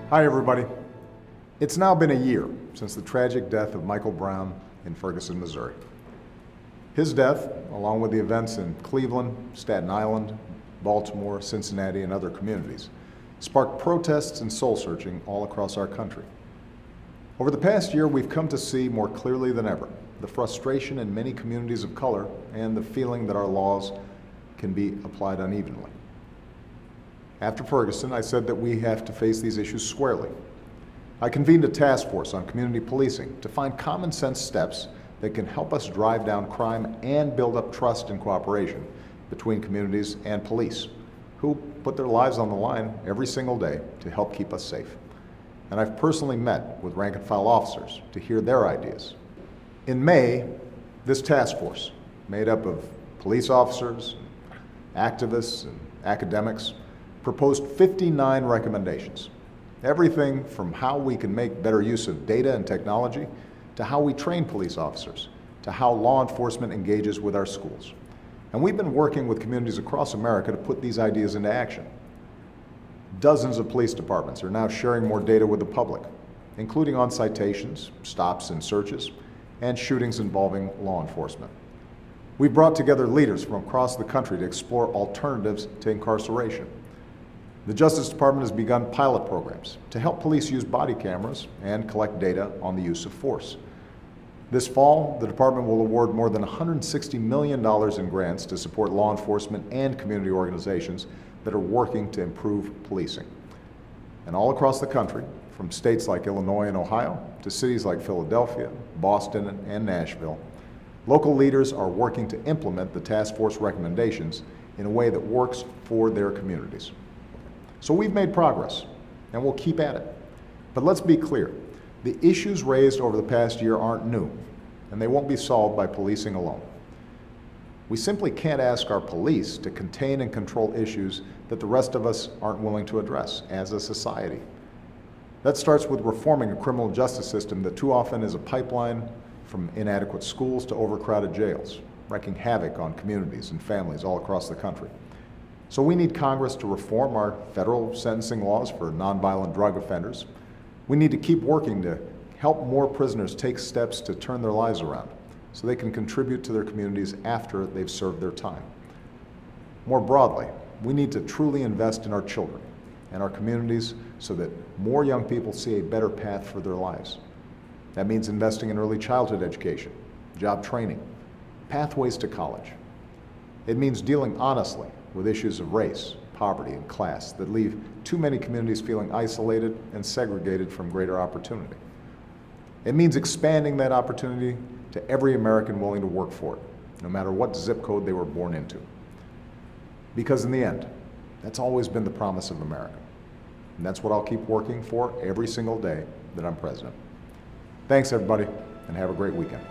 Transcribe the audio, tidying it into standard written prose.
Hi, everybody. It's now been a year since the tragic death of Michael Brown in Ferguson, Missouri. His death, along with the events in Cleveland, Staten Island, Baltimore, Cincinnati, and other communities, sparked protests and soul-searching all across our country. Over the past year, we've come to see more clearly than ever the frustration in many communities of color and the feeling that our laws can be applied unevenly. After Ferguson, I said that we have to face these issues squarely. I convened a task force on community policing to find common sense steps that can help us drive down crime and build up trust and cooperation between communities and police, who put their lives on the line every single day to help keep us safe. And I've personally met with rank and file officers to hear their ideas. In May, this task force, made up of police officers, activists, and academics, proposed 59 recommendations. Everything from how we can make better use of data and technology, to how we train police officers, to how law enforcement engages with our schools. And we've been working with communities across America to put these ideas into action. Dozens of police departments are now sharing more data with the public, including on citations, stops and searches, and shootings involving law enforcement. We've brought together leaders from across the country to explore alternatives to incarceration. The Justice Department has begun pilot programs to help police use body cameras and collect data on the use of force. This fall, the department will award more than $160 million in grants to support law enforcement and community organizations that are working to improve policing. And all across the country, from states like Illinois and Ohio to cities like Philadelphia, Boston, and Nashville, local leaders are working to implement the task force recommendations in a way that works for their communities. So we've made progress, and we'll keep at it. But let's be clear, the issues raised over the past year aren't new, and they won't be solved by policing alone. We simply can't ask our police to contain and control issues that the rest of us aren't willing to address as a society. That starts with reforming a criminal justice system that too often is a pipeline from inadequate schools to overcrowded jails, wreaking havoc on communities and families all across the country. So we need Congress to reform our federal sentencing laws for nonviolent drug offenders. We need to keep working to help more prisoners take steps to turn their lives around so they can contribute to their communities after they've served their time. More broadly, we need to truly invest in our children and our communities so that more young people see a better path for their lives. That means investing in early childhood education, job training, pathways to college. It means dealing honestly with issues of race, poverty, and class that leave too many communities feeling isolated and segregated from greater opportunity. It means expanding that opportunity to every American willing to work for it, no matter what zip code they were born into. Because in the end, that's always been the promise of America. And that's what I'll keep working for every single day that I'm president. Thanks, everybody, and have a great weekend.